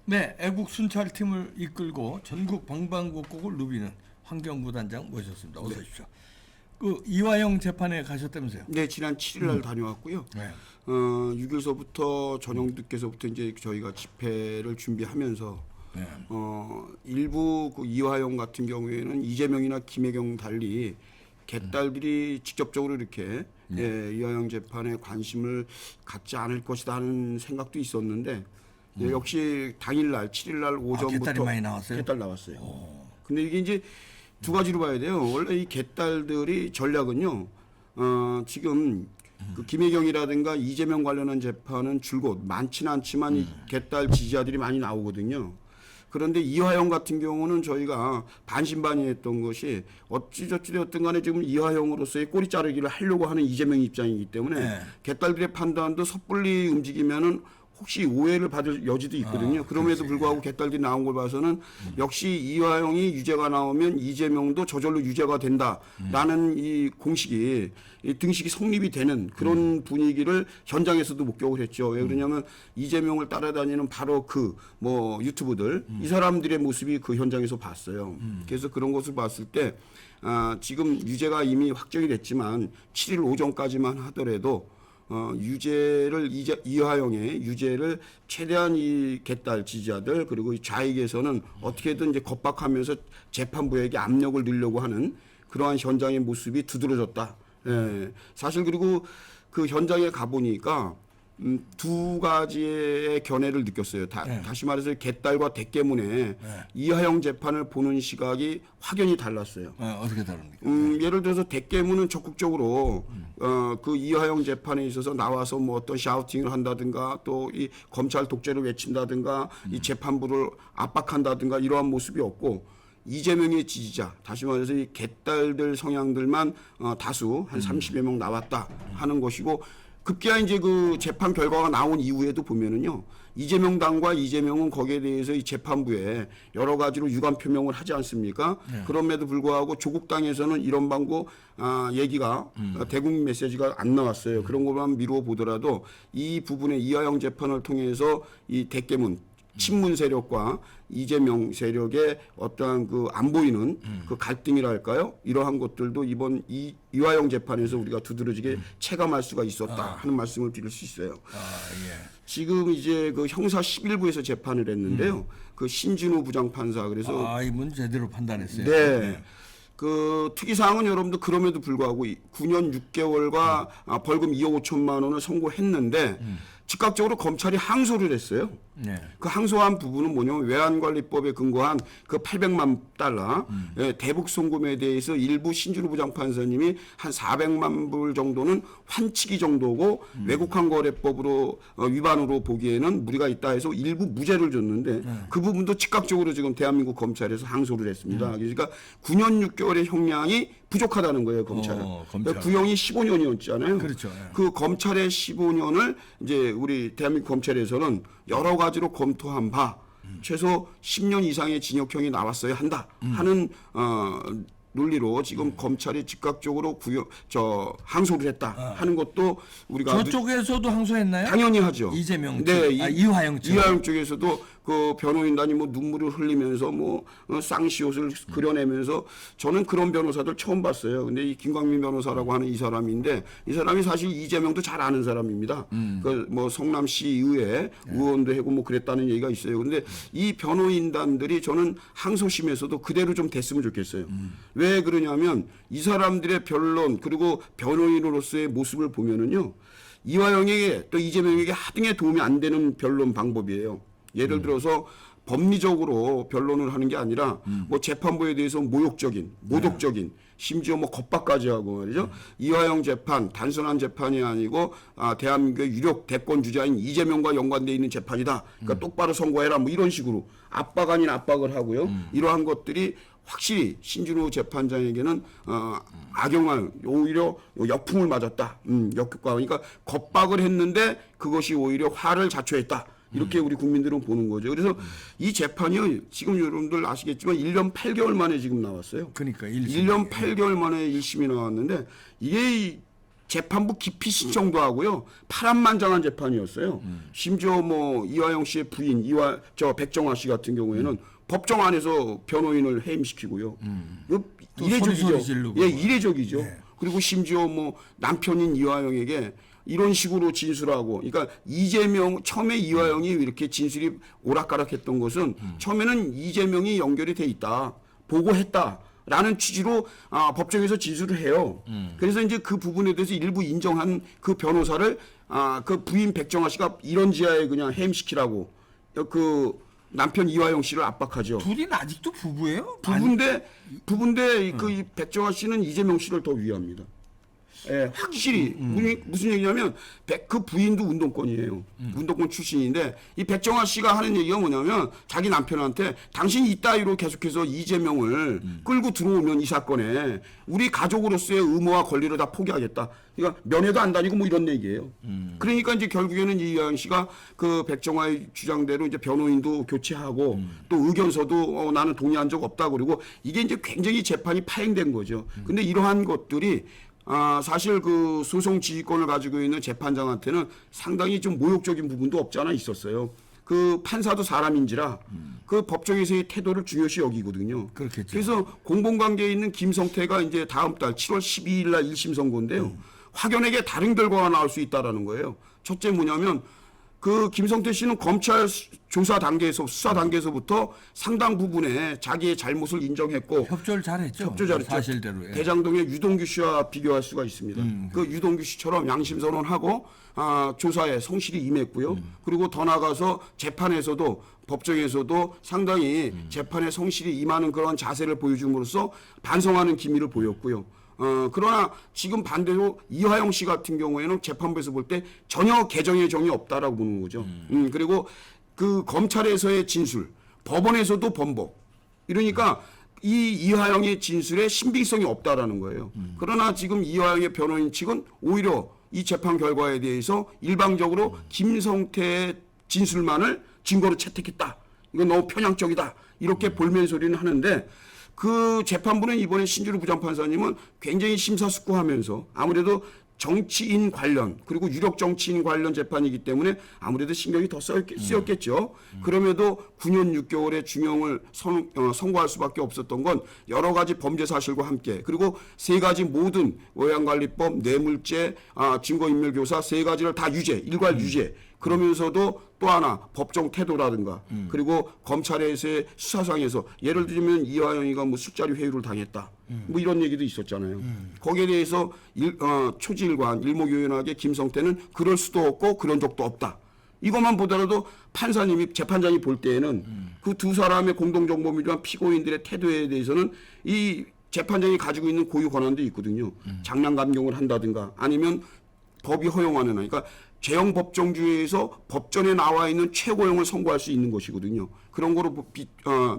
네, 애국 순찰팀을 이끌고 전국 방방곡곡을 누비는 환경부 단장 모셨습니다. 어서 오십시오. 그 이화영 재판에 가셨다면서요? 네, 지난 7일 날 다녀왔고요. 네. 6일서부터 저녁 늦게서부터 이제 저희가 집회를 준비하면서 네. 일부 그 이화영 같은 경우에는 이재명이나 김혜경 달리 개딸들이 직접적으로 이렇게 이화영 재판에 관심을 갖지 않을 것이다 하는 생각도 있었는데 역시 당일날 7일날 오전부터 개딸이 많이 나왔어요? 개딸 나왔어요. 근데 이게 이제 두 가지로 봐야 돼요. 원래 이 개딸들이 전략은요. 지금 그 김혜경이라든가 이재명 관련한 재판은 줄곧 많지는 않지만 이 개딸 지지자들이 많이 나오거든요. 그런데 이화영 같은 경우는 저희가 반신반의했던 것이 어찌저찌 되었든 간에 지금 이화영으로서의 꼬리 자르기를 하려고 하는 이재명 입장이기 때문에 개딸들의 판단도 섣불리 움직이면은 혹시 오해를 받을 여지도 있거든요. 그럼에도 불구하고 개딸들이 나온 걸 봐서는 역시 이화영이 유죄가 나오면 이재명도 저절로 유죄가 된다라는 이 공식이 이 등식이 성립이 되는 그런 분위기를 현장에서도 목격을 했죠. 왜 그러냐면 이재명을 따라다니는 바로 그 뭐 유튜브들 이 사람들의 모습이 그 현장에서 봤어요. 그래서 그런 것을 봤을 때 지금 유죄가 이미 확정이 됐지만 7일 오전까지만 하더라도 유죄를 이화영의 유죄를 최대한 이 개딸 지지자들 그리고 이 좌익에서는 어떻게든 이제 겁박하면서 재판부에게 압력을 넣으려고 하는 그러한 현장의 모습이 두드러졌다. 예. 사실 그리고 그 현장에 가 보니까 두 가지의 견해를 느꼈어요. 다시 말해서 개딸과 대깨문에 이화영 재판을 보는 시각이 확연히 달랐어요. 어떻게 다릅니까? 예를 들어서 대깨문은 적극적으로 그 이화영 재판에 있어서 나와서 뭐 어떤 샤우팅을 한다든가 또 이 검찰 독재를 외친다든가 이 재판부를 압박한다든가 이러한 모습이 없고 이재명의 지지자, 다시 말해서 이 개딸들 성향들만 다수 한 30여 명 나왔다 하는 것이고 급기야 이제 그 재판 결과가 나온 이후에도 보면은요 이재명 당과 이재명은 거기에 대해서 이 재판부에 여러 가지로 유감 표명을 하지 않습니까? 그럼에도 불구하고 조국 당에서는 이런 방고 얘기가 대국민 메시지가 안 나왔어요. 그런 것만 미루어 보더라도 이 부분에 이화영 재판을 통해서 이 대깨문 친문 세력과 이재명 세력의 어떠한 그 안 보이는 그 갈등이랄까요? 이러한 것들도 이번 이화영 재판에서 우리가 두드러지게 체감할 수가 있었다 하는 말씀을 드릴 수 있어요. 지금 이제 그 형사 11부에서 재판을 했는데요. 그 신진우 부장판사 그래서 이분 제대로 판단했어요. 네. 그 특이사항은 여러분들 그럼에도 불구하고 9년 6개월과 벌금 2억 5천만 원을 선고했는데 즉각적으로 검찰이 항소를 했어요. 그 항소한 부분은 뭐냐면 외환관리법에 근거한 그 800만 달러 대북 송금에 대해서 일부 신준우 부장판사님이 한 400만 불 정도는 환치기 정도고 외국환거래법으로 위반으로 보기에는 무리가 있다 해서 일부 무죄를 줬는데 그 부분도 즉각적으로 지금 대한민국 검찰에서 항소를 했습니다. 그러니까 9년 6개월의 형량이 부족하다는 거예요, 검찰은. 검찰. 구형이 15년이었잖아요. 그렇죠. 그 검찰의 15년을 이제 우리 대한민국 검찰에서는 여러 가지로 검토한 바 최소 10년 이상의 징역형이 나왔어야 한다 하는 논리로 지금 검찰이 즉각적으로 항소를 했다 하는 것도 우리가 저쪽에서도 항소했나요? 당연히 하죠. 이재명 쪽, 네, 이화영 쪽. 이화영 쪽에서도 그 변호인단이 뭐 눈물을 흘리면서 뭐 쌍시옷을 그려내면서 저는 그런 변호사들 처음 봤어요. 근데 이 김광민 변호사라고 하는 이 사람인데 이 사람이 사실 이재명도 잘 아는 사람입니다. 그 뭐 성남시 의회 의원도 하고 뭐 그랬다는 얘기가 있어요. 근데 이 변호인단들이 저는 항소심에서도 그대로 좀 됐으면 좋겠어요. 왜 그러냐면 이 사람들의 변론 그리고 변호인으로서의 모습을 보면은요. 이화영에게 또 이재명에게 하등에 도움이 안 되는 변론 방법이에요. 예를 들어서 법리적으로 변론을 하는 게 아니라 뭐 재판부에 대해서 모욕적인, 모독적인, 심지어 뭐 겁박까지 하고 말이죠. 이화영 재판 단순한 재판이 아니고 대한민국의 유력 대권 주자인 이재명과 연관돼 있는 재판이다. 그러니까 똑바로 선고해라. 뭐 이런 식으로 압박 아닌 압박을 하고요. 이러한 것들이 확실히 신준호 재판장에게는 악영향 오히려 역풍을 맞았다. 역효과. 그러니까 겁박을 했는데 그것이 오히려 화를 자초했다. 이렇게 우리 국민들은 보는 거죠. 그래서 이 재판이 지금 여러분들 아시겠지만 1년 8개월 만에 지금 나왔어요. 그러니까 1년 8개월 만에 1심이 나왔는데 이게 재판부 기피 신청도 하고요. 파란만장한 재판이었어요. 심지어 뭐 이화영 씨의 부인 백정화 씨 같은 경우에는 법정 안에서 변호인을 해임시키고요. 이거 또 이례적이죠. 소리 지르고. 예, 이례적이죠. 네. 그리고 심지어 뭐 남편인 이화영에게 이런 식으로 진술하고, 그러니까 이재명 처음에 이화영이 이렇게 진술이 오락가락했던 것은 처음에는 이재명이 연결이 돼 있다, 보고했다라는 취지로 법정에서 진술을 해요. 그래서 이제 그 부분에 대해서 일부 인정한 그 변호사를 그 부인 백정화 씨가 이런 지하에 그냥 해임시키라고 그 남편 이화영 씨를 압박하죠. 둘이는 아직도 부부예요? 부부인데 그 이 백정화 씨는 이재명 씨를 더 위합니다. 예, 확실히 무슨 얘기냐면 그 부인도 운동권이에요. 운동권 출신인데 이 백정화 씨가 하는 얘기가 뭐냐면 자기 남편한테 당신이 이따위로 계속해서 이재명을 끌고 들어오면 이 사건에 우리 가족으로서의 의무와 권리를 다 포기하겠다. 그러니까 면회도 안 다니고 뭐 이런 얘기예요. 그러니까 이제 결국에는 이화영 씨가 그 백정화의 주장대로 이제 변호인도 교체하고 또 의견서도 나는 동의한 적 없다 그러고 이게 이제 굉장히 재판이 파행된 거죠. 근데 이러한 것들이 사실 그 소송 지휘권을 가지고 있는 재판장한테는 상당히 좀 모욕적인 부분도 없지 않아 있었어요. 그 판사도 사람인지라 그 법정에서의 태도를 중요시 여기거든요. 그렇겠죠. 그래서 공범관계에 있는 김성태가 이제 다음 달 7월 12일 날 1심 선고인데요. 확연하게 다른 결과가 나올 수 있다라는 거예요. 첫째 뭐냐면 그 김성태 씨는 검찰 조사 단계에서 수사 단계에서부터 상당 부분에 자기의 잘못을 인정했고 협조를 잘했죠. 협조 잘했죠. 사실대로. 예. 대장동의 유동규 씨와 비교할 수가 있습니다. 그 유동규 씨처럼 양심 선언하고 조사에 성실히 임했고요. 그리고 더 나아가서 재판에서도 법정에서도 상당히 재판에 성실히 임하는 그런 자세를 보여줌으로써 반성하는 기미를 보였고요. 그러나 지금 반대로 이화영 씨 같은 경우에는 재판부에서 볼 때 전혀 개정의 정이 없다라고 보는 거죠. 그리고 그 검찰에서의 진술, 법원에서도 번복. 이러니까 이 이화영의 진술에 신빙성이 없다라는 거예요. 그러나 지금 이화영의 변호인 측은 오히려 이 재판 결과에 대해서 일방적으로 김성태의 진술만을 증거로 채택했다. 이건 너무 편향적이다. 이렇게 볼멘 소리는 하는데 그 재판부는 이번에 신주루 부장판사님은 굉장히 심사숙고하면서 아무래도 정치인 관련 그리고 유력 정치인 관련 재판이기 때문에 아무래도 신경이 더 쓰였겠죠. 그럼에도 9년 6개월의 중형을 선고할 수밖에 없었던 건 여러 가지 범죄 사실과 함께 그리고 세 가지 모든 외환관리법, 뇌물죄, 증거인멸교사 세 가지를 다 유죄, 일괄 유죄. 그러면서도 또 하나 법정 태도라든가 그리고 검찰에서의 수사상에서 예를 들면 이화영이가 뭐 술자리 회유를 당했다 뭐 이런 얘기도 있었잖아요. 거기에 대해서 초지일관 일목요연하게 김성태는 그럴 수도 없고 그런 적도 없다. 이것만 보더라도 판사님이 재판장이 볼 때에는 그 두 사람의 공동정범이란 피고인들의 태도에 대해서는 이 재판장이 가지고 있는 고유 권한도 있거든요. 장량감경을 한다든가 아니면 법이 허용하는 그러니까 재형 법정주의에서 법전에 나와 있는 최고형을 선고할 수 있는 것이거든요. 그런 거로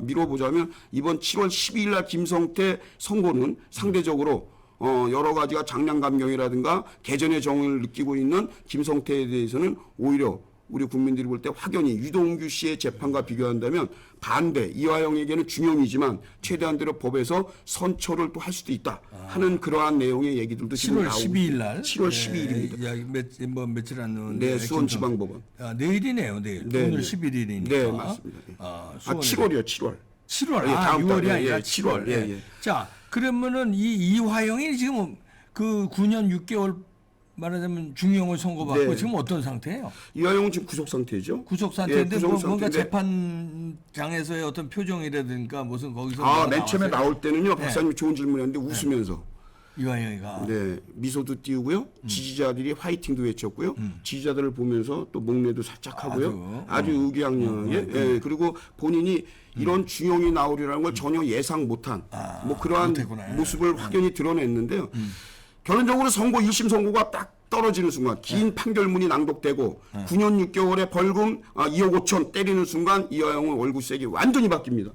미뤄보자면 이번 7월 12일 날 김성태 선고는 상대적으로 여러 가지가 장량감경이라든가 개전의 정을 느끼고 있는 김성태에 대해서는 오히려 우리 국민들이 볼 때 확연히 유동규 씨의 재판과 비교한다면 반대 이화영에게는 중형이지만 최대한대로 법에서 선처를 또 할 수도 있다 하는 그러한 내용의 얘기들도 지금 7월 나오고 12일 날 7월 12일입니다. 야, 며칠 안 남은 네, 수원지방법원. 내일이네요, 내일. 네, 오늘 네. 11일이니까. 네, 맞습니다. 네. 수원에 7월이요, 7월. 7월. 예, 다음 6월이 달, 아니라 예, 7월. 예, 예. 예. 자, 그러면은 이 이화영이 지금 그 9년 6개월 말하자면 중형을 선고받고 네. 지금 어떤 상태예요? 이화영은 지금 구속 상태죠. 구속 상태인데 예, 구속 뭔가 상태인데. 재판장에서의 어떤 표정이라든가 무슨 거기서 뭐가 맨 처음에 나왔어요? 나올 때는요, 네. 박사님 좋은 질문이었는데 웃으면서 이화영이가 네, 미소도 띄우고요. 지지자들이 화이팅도 외쳤고요. 지지자들을 보면서 또 목례도 살짝 하고요. 아주 의기양양하게. 예, 그리고 본인이 이런 중형이 나오리라는 걸 전혀 예상 못한 뭐 그러한 못했구나. 모습을 확연히 드러냈는데요. 결론적으로 선고 1심 선고가 딱 떨어지는 순간 긴 판결문이 낭독되고 9년 6개월의 벌금 2억 5천 때리는 순간 이화영은 월급색이 완전히 바뀝니다.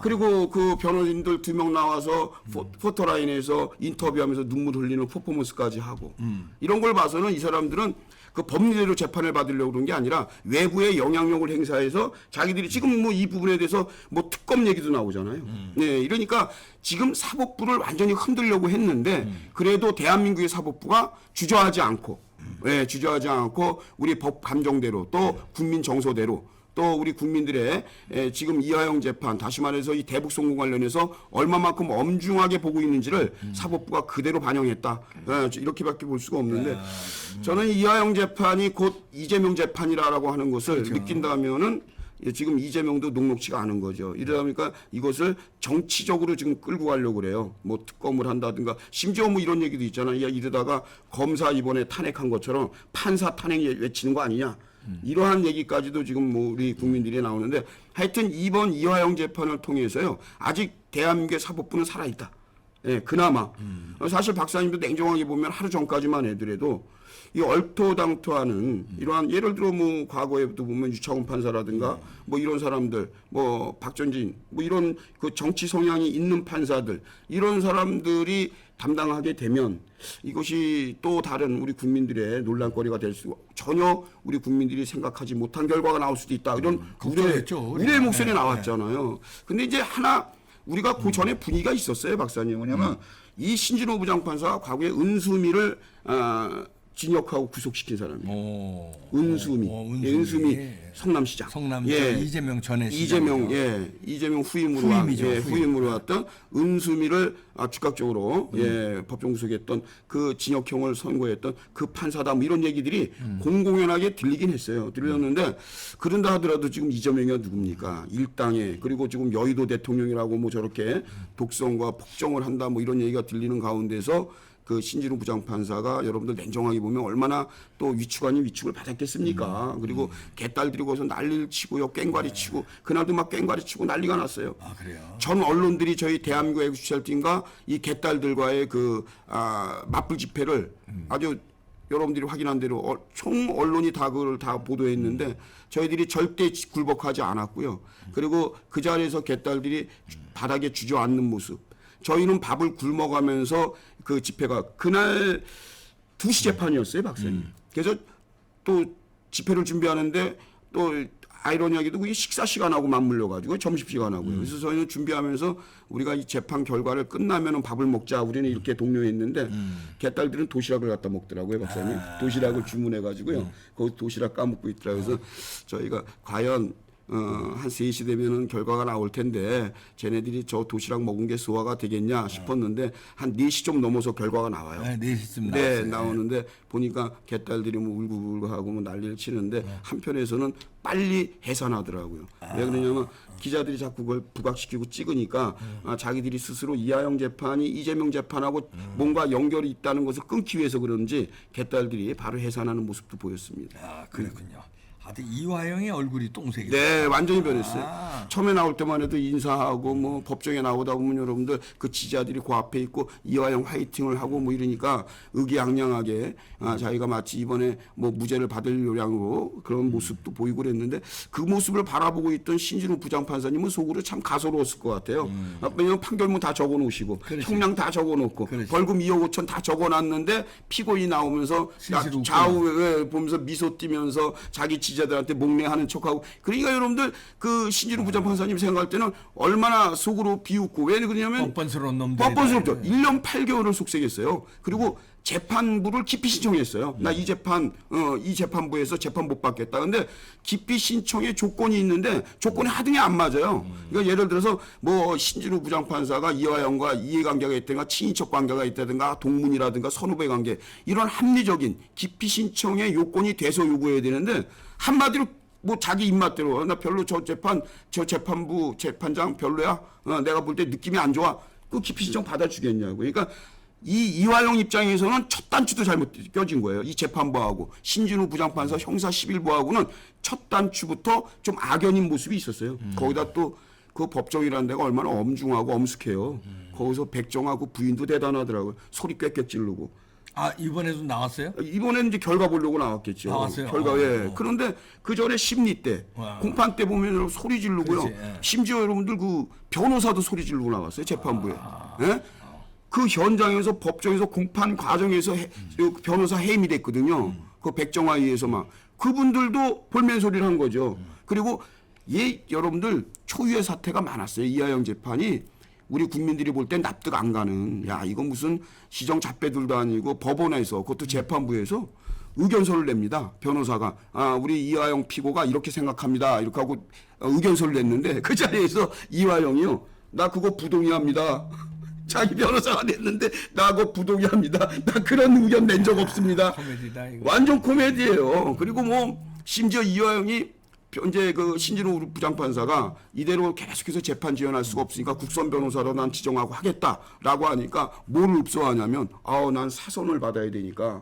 그리고 그 변호인들 2명 나와서 포토라인에서 인터뷰하면서 눈물 흘리는 퍼포먼스까지 하고 이런 걸 봐서는 이 사람들은 그 법리대로 재판을 받으려고 그런 게 아니라 외부의 영향력을 행사해서 자기들이 지금 뭐 이 부분에 대해서 뭐 특검 얘기도 나오잖아요. 네, 이러니까 지금 사법부를 완전히 흔들려고 했는데 그래도 대한민국의 사법부가 주저하지 않고, 예, 주저하지 않고 우리 법 감정대로 또 국민 정서대로 또 우리 국민들의 지금 이화영 재판 다시 말해서 이 대북 송금 관련해서 얼마만큼 엄중하게 보고 있는지를 사법부가 그대로 반영했다. 이렇게밖에 볼 수가 없는데 저는 이화영 재판이 곧 이재명 재판이라고 하는 것을 느낀다면은 지금 이재명도 녹록치가 않은 거죠. 이러다 보니까 이것을 정치적으로 지금 끌고 가려고 그래요. 뭐 특검을 한다든가 심지어 뭐 이런 얘기도 있잖아요. 야, 이러다가 검사 이번에 탄핵한 것처럼 판사 탄핵 외치는 거 아니냐. 이러한 얘기까지도 지금 뭐 우리 국민들이 나오는데 하여튼 이번 이화영 재판을 통해서요. 아직 대한민국의 사법부는 살아있다. 예, 그나마. 사실 박사님도 냉정하게 보면 하루 전까지만 해더라도 이 얼토당토하는 이러한 예를 들어 뭐 과거에도 보면 유창훈 판사라든가 뭐 이런 사람들 뭐 박전진 뭐 이런 그 정치 성향이 있는 판사들 이런 사람들이 담당하게 되면 이것이 또 다른 우리 국민들의 논란거리가 될 수 전혀 우리 국민들이 생각하지 못한 결과가 나올 수도 있다 이런 우려의 목소리 나왔잖아요. 근데 이제 하나 우리가 그 전에 분위기가 있었어요, 박사님. 뭐냐면 이 신진호 부장판사가 과거에 은수미를 진역하고 구속시킨 사람이에요. 은수미. 예, 은수미 성남시장. 성남시장 이재명 전에 이재명 이재명 후임으로 후임으로 왔던 은수미를 즉각적으로 법정 구속했던 그 진역형을 선고했던 그 판사다 뭐 이런 얘기들이 공공연하게 들리긴 했어요. 들렸는데 그런다 하더라도 지금 이재명이 누굽니까? 일당에 그리고 지금 여의도 대통령이라고 뭐 저렇게 독선과 폭정을 한다 뭐 이런 얘기가 들리는 가운데서 그 신진호 부장판사가 여러분들 냉정하게 보면 얼마나 또 위축 아닌 위축을 받았겠습니까? 그리고 개딸들이 거기서 난리를 치고요, 꽹과리 치고 그날도 막 꽹과리 치고 난리가 났어요. 아, 그래요? 전 언론들이 저희 대한민국 애국주철팀과 이 개딸들과의 그 맞불 집회를 아주 여러분들이 확인한 대로 총 언론이 다 그걸 다 보도했는데 저희들이 절대 굴복하지 않았고요. 그리고 그 자리에서 개딸들이 바닥에 주저앉는 모습. 저희는 밥을 굶어가면서 그 집회가 그날 2시 재판이었어요, 박사님. 그래서 또 집회를 준비하는데 또 아이러니하게도 그게 식사 시간하고 맞물려 가지고 점심 시간하고요. 그래서 저희는 준비하면서 우리가 이 재판 결과를 끝나면은 밥을 먹자 우리는 이렇게 독려했는데 개딸들은 도시락을 갖다 먹더라고요, 박사님. 도시락을 주문해 가지고요. 거기 도시락 까먹고 있더라고요. 그래서 저희가 과연 한 3시 되면은 결과가 나올 텐데 쟤네들이 저 도시락 먹은 게 소화가 되겠냐 싶었는데 한 4시 좀 넘어서 결과가 나와요. 네, 4시쯤 네, 나오는데 보니까 개딸들이 뭐 울고불고 하고 뭐 난리를 치는데 한편에서는 빨리 해산하더라고요. 왜 그러냐면 기자들이 자꾸 그걸 부각시키고 찍으니까 자기들이 스스로 이화영 재판이 이재명 재판하고 뭔가 연결이 있다는 것을 끊기 위해서 그런지 개딸들이 바로 해산하는 모습도 보였습니다. 아, 그렇군요. 하여튼 이화영의 얼굴이 똥색이에요. 네, 완전히 변했어요. 처음에 나올 때만 해도 인사하고 뭐 법정에 나오다 보면 여러분들 그 지지자들이 그 앞에 있고 이화영 화이팅을 하고 뭐 이러니까 의기양양하게 자기가 마치 이번에 뭐 무죄를 받을 요량으로 그런 모습도 보이고 그랬는데 그 모습을 바라보고 있던 신진호 부장판사님은 속으로 참 가소로웠을 것 같아요. 왜냐면 판결문 다 적어놓으시고 형량 다 적어놓고 벌금 2억 5천 다 적어놨는데 피고인이 나오면서 좌우에 보면서 미소 띠면서 자기 지자들한테 목례하는 척하고 그러니까 여러분들 그 신진호 부장판사님 생각할 때는 얼마나 속으로 비웃고 왜 그러냐면 뻔뻔스러운 놈들 뻔뻔스럽죠. 1년 8개월을 속색했어요. 그리고 재판부를 기피 신청했어요. 나 이 재판부에서 재판 못 받겠다. 근데 기피 신청에 조건이 있는데 조건이 하등이 안 맞아요. 그러니까 예를 들어서 뭐 신진호 부장판사가 이화영과 이해관계가 있다든가 친인척 관계가 있다든가 동문이라든가 선후배 관계 이런 합리적인 기피 신청의 요건이 돼서 요구해야 되는데 한마디로 뭐 자기 입맛대로 나 별로 저 재판부 재판장 별로야. 내가 볼 때 느낌이 안 좋아. 그 기피 신청 받아주겠냐고. 그러니까 이 이화영 입장에서는 첫 단추도 잘못 껴진 거예요. 이 재판부하고 신진호 부장판사 형사 11부하고는 첫 단추부터 좀 악연인 모습이 있었어요. 거기다 또 그 법정이라는 데가 얼마나 엄중하고 엄숙해요. 거기서 백정하고 부인도 대단하더라고요. 소리 꽥꽥 지르고. 아, 이번에도 나왔어요? 이번에는 이제 결과 보려고 나왔겠죠. 나왔어요? 결과, 예. 그런데 그 전에 심리 때, 공판 때 보면 소리 지르고요. 심지어 여러분들 그 변호사도 소리 지르고 나왔어요. 재판부에. 예? 그 현장에서 법정에서 공판 과정에서 변호사 해임이 됐거든요. 그 백정화위에서 막 그분들도 볼멘 소리를 한 거죠. 그리고 여러분들 초유의 사태가 많았어요. 이하영 재판이 우리 국민들이 볼 땐 납득 안 가는, 야 이건 무슨 시정 잡배들도 아니고 법원에서 그것도 재판부에서 의견서를 냅니다. 변호사가 우리 이하영 피고가 이렇게 생각합니다. 이렇게 하고 의견서를 냈는데 그 자리에서 이하영이요, 나 그거 부동의합니다. 자기 변호사가 냈는데 나 그거 부동의합니다. 나 그런 의견 낸 적 없습니다. 코미디다, 이거. 완전 코미디예요. 그리고 뭐 심지어 이하영이 이제 그 신진호 부장판사가 이대로 계속해서 재판 지연할 수가 없으니까 국선 변호사로 난 지정하고 하겠다라고 하니까 뭘 읍소하냐면 난 사선을 받아야 되니까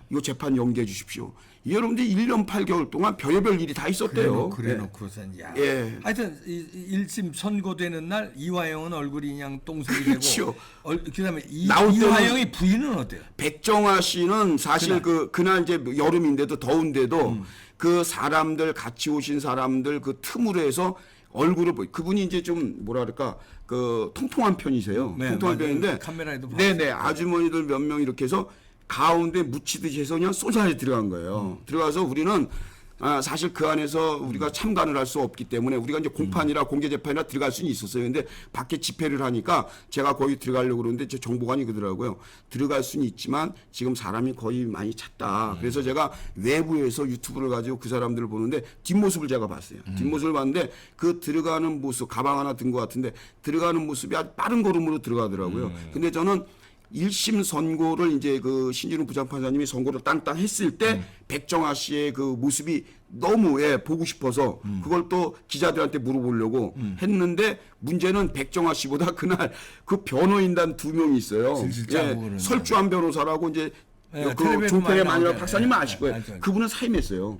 이거 재판 연기해 주십시오. 여러분들 1년 8개월 동안 별의별 일이 다 있었대요. 그래놓고선 야. 예. 하여튼 1심 선고되는 날 이화영은 얼굴이 그냥 똥색이 되고 그렇죠. 그다음에 나올 때는 이화영의 부인은 어때요? 백정화 씨는 사실 그날 이제 여름인데도 더운데도 그 사람들 같이 오신 사람들 그 틈으로 해서 얼굴을 그분이 이제 좀 뭐라 그럴까 그 통통한 편이세요. 네, 통통한 맞아요. 편인데 카메라에도 네네 아주머니들 몇 명 이렇게 해서 가운데 묻히듯이 해서 그냥 쏘자에 들어간 거예요. 들어가서 우리는 사실 그 안에서 우리가 참관을 할 수 없기 때문에 우리가 이제 공판이라 공개재판이라 들어갈 수는 있었어요. 근데 밖에 집회를 하니까 제가 거기 들어가려고 그러는데 제 정보관이 그러더라고요. 들어갈 수는 있지만 지금 사람이 거의 많이 찼다. 그래서 제가 외부에서 유튜브를 가지고 그 사람들을 보는데 뒷모습을 제가 봤어요. 뒷모습을 봤는데 그 들어가는 모습, 가방 하나 든 것 같은데 들어가는 모습이 아주 빠른 걸음으로 들어가더라고요. 근데 저는 1심 선고를 이제 그 신진우 부장판사님이 선고를 땅땅 했을 때 백정화 씨의 그 모습이 너무 보고 싶어서 그걸 또 기자들한테 물어보려고 했는데 문제는 백정화 씨보다 그날 그 변호인단 2명이 있어요. 설주한 변호사라고 이제 그 종편의 마누라 박사님은 아실 거예요. 그분은 사임했어요.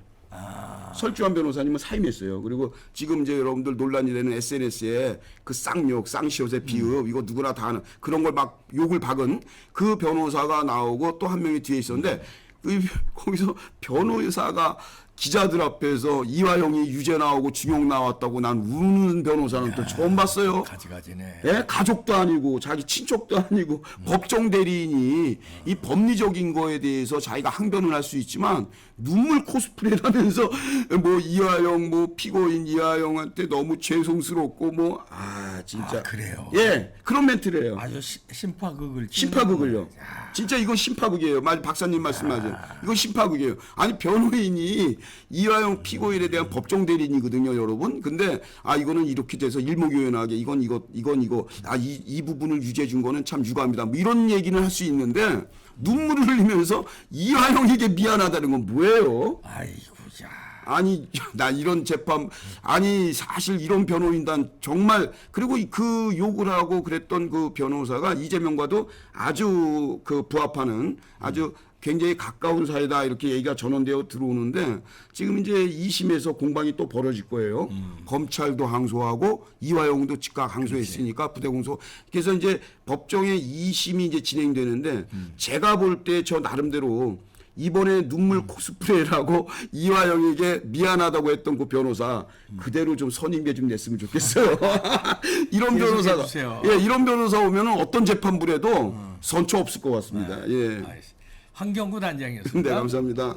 설주한 변호사님은 사임했어요. 그리고 지금 이제 여러분들 논란이 되는 SNS에 그 쌍욕, 쌍시옷의 비읍 이거 누구나 다 아는 그런 걸 막 욕을 박은 그 변호사가 나오고 또 한 명이 뒤에 있었는데 거기서 변호사가 기자들 앞에서 이화영이 유죄 나오고 중형 나왔다고 난 우는 변호사는 또 처음 봤어요. 가지가지네. 예? 가족도 아니고 자기 친척도 아니고 법정 대리인이 이 법리적인 거에 대해서 자기가 항변을 할 수 있지만 눈물 코스프레를 하면서 뭐 이화영 뭐 피고인 이화영한테 너무 죄송스럽고 뭐 진짜 그래요. 예 그런 멘트를 해요. 아주 심파극을 심파극을요. 진짜 이건 심파극이에요. 박사님 말씀하세요. 이건 심파극이에요. 아니 변호인이 이화영 피고인에 대한 법정 대리인이거든요, 여러분. 근데 이거는 이렇게 돼서 일목요연하게 이건 이거 이 부분을 유죄 준 거는 참 유감이다. 뭐 이런 얘기는 할 수 있는데 눈물을 흘리면서 이화영에게 미안하다는 건 뭐예요? 아이고 야. 아니 나 이런 재판 사실 이런 변호인단 정말 그리고 그 욕을 하고 그랬던 그 변호사가 이재명과도 아주 그 부합하는 아주 굉장히 가까운 사이다 이렇게 얘기가 전원되어 들어오는데 지금 이제 2심에서 공방이 또 벌어질 거예요. 검찰도 항소하고 이화영도 즉각 항소했으니까 부대공소. 그래서 이제 법정의 2심이 이제 진행되는데 제가 볼 때 저 나름대로 이번에 눈물 코스프레라고 이화영에게 미안하다고 했던 그 변호사 그대로 좀 선임계 좀 냈으면 좋겠어요. 이런 변호사가 이런 변호사 오면은 어떤 재판부라도 선처 없을 것 같습니다. 예. 황경구 단장이었습니다. 네, 감사합니다.